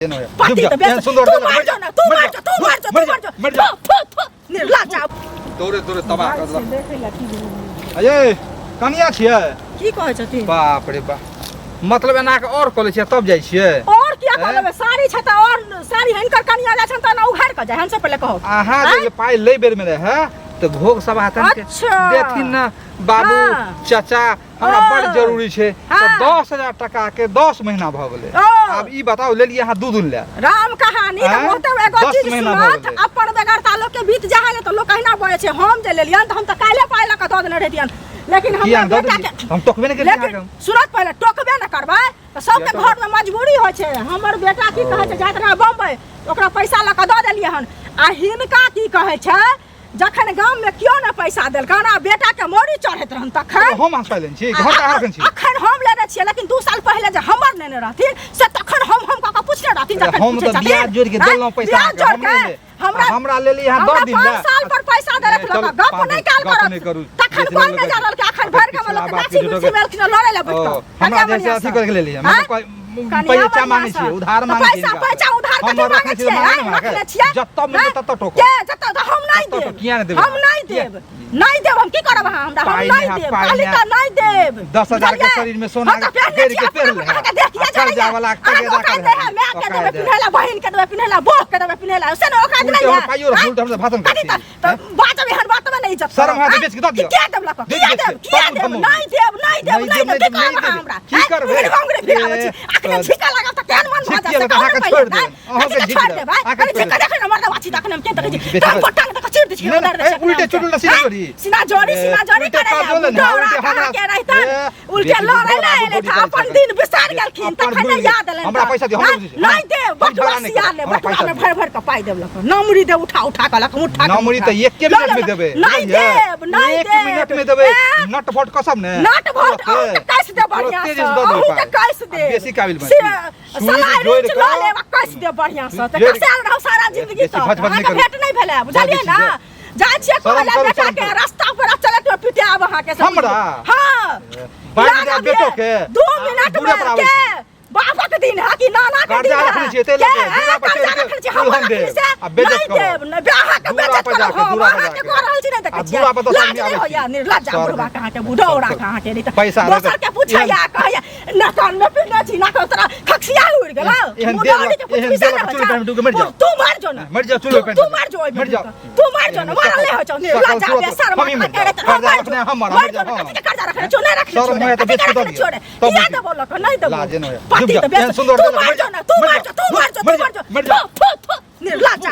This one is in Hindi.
पार्टी तो बेस तू मार जो ना तू मार जो निर्लज्ज तोरे तबाह कर दो देखे लकी अये कनिया छियै की कहै छथि बाप रे बाप मतलब एना के और कॉलेज छै तब जाय छियै और क्या कहबे साड़ी छै त और साड़ी हिनकर कनिया जा छन त ना उघार के जाय हमसे पहले कहो आहा जे पाई ले बेर में रहे तो भोग सब हाथन के देथिन ना बाबू चाचा हमरा बड़ जरूरी छै तो 10000 टका के 10 महीना भ गेलै अब ई बताओ ले लिए हां दू दिन ले राम कहानी त होते एगो चीज सुनत अपन बेगरता लोग के बीत जाय ने तो लोग कहिना बोले छै हम जे लेलियन त हम त काले पाई ल क द देने रहियन लेकिन हम टोकबे ने केलियै सुरत पहले टोकबे न करबै त सबके घर में मजबूरी होय छै हमर बेटा की कहै छै जात रहा बम्बई ओकरा पैसा ल क द देलियै हन आ हिनका की कहै छै जखन गांव में क्यों न पैसा देल गाना बेटा के मोरी चढ़ैत रहन तखन हम आस पाइलन छी घर का रखन छी अखन हम लेने छियै लेकिन 2 साल पहले जे हमर लेने रहथिन से तखन हम का पूछने रहथिन जखन हम तो ब्याज जोड़ के देलौ पैसा हमरा ले ली यहां 10 दिन 5 साल पर पैसा दे रख लोग गप नहीं काल करत तखन कोन में जानल के अखन भर के लोग नाची गुची मेल के लड़े ले बैठ हमरा जैसे अथी कर के ले लिया मैं पैसा मांगे छी उधार मांगे छी पैसा उधार के मांगे छी जत्ता मिले तत्ता टोको जत्ता हम नहीं देब किया नहीं देब हम नहीं देब हम की करब हमरा हम नहीं देब खाली का नहीं देब 10000 के शरीर में सोना घेर के पहन ले चल जा वाला के दे मैं के देबे पिन्हला बहिन के देबे पिन्हला बोह के देबे पिन्हला से न ओका नहीं है पाइयो भूल हमसे भाषण कर तो बात में हर बात में नहीं इज्जत शर्म है बेच के द दियो क्या देब लको क्या देब नहीं देब हमरा की करबे अंग्रेज भी आवे छी अखने झिका लगा त केन मन भाजा से का छोड़ दे अहाँ के छोड़ दे भाई अरे झिका देख न मरदा बाछी तखन हम के तक छी पटंग तक चीर दी उल्टे चुटुल सीना जोड़ी करे हमरा के रहता उल्टे लड़े ना एले था अपन दिन बिसार गेलखिन तखन नहीं याद एले हमरा पैसा दे हम नहीं दे बटुआ ले बटुआ में भर के पाई देब लक नमरी दे उठा के लक उठा नमरी त 1 मिनट में देबे नहीं देब 1 मिनट में देबे नट फट कसम ने नट फट कैसे दे बढ़िया से कैसे दे बेसी काबिल बन सलाह रोज ला ले कैसे दे बढ़िया से त कैसे रहो सारा जिंदगी तो भेट नहीं भेले बुझलिए ना जाय छियै कहला बेटा के रास्ता पर चलत पिटे आब अहाँ के हमरा हां बात बेटो के 2 मिनट में के बाबा के दिन है कि नाना के दिन है छै ते लगे दूरा पर चढ़ के हम दे अब बेइज्जत करो न ब्याह के बेइज्जत करो दूरा पर के कर रहल छी न देख छियै दूरा पर तो सामने आबै या निर्लज्जा बुढ़वा कहां के बुढ़ौरा कहां के नहीं पैसा दोसर के पूछैया कहैया न कान में पिन्ने छी ना को तोरा खखसिया उड़ गेल एहन चुल पे डूब के मर जा तू मर जो ना मर जा चुल पे तू मर जो मर जा तू मर जो ना मारले हो छ निर्लज्जा बे शर्म करे हम मर जा कर्जा रखने छो नहीं रखने शर्म है तो बेच के दो तब याद बोल के नहीं देबो लाजे न पार्टी तो बेस तू मर जो ना तू मर जो निर्लज्जा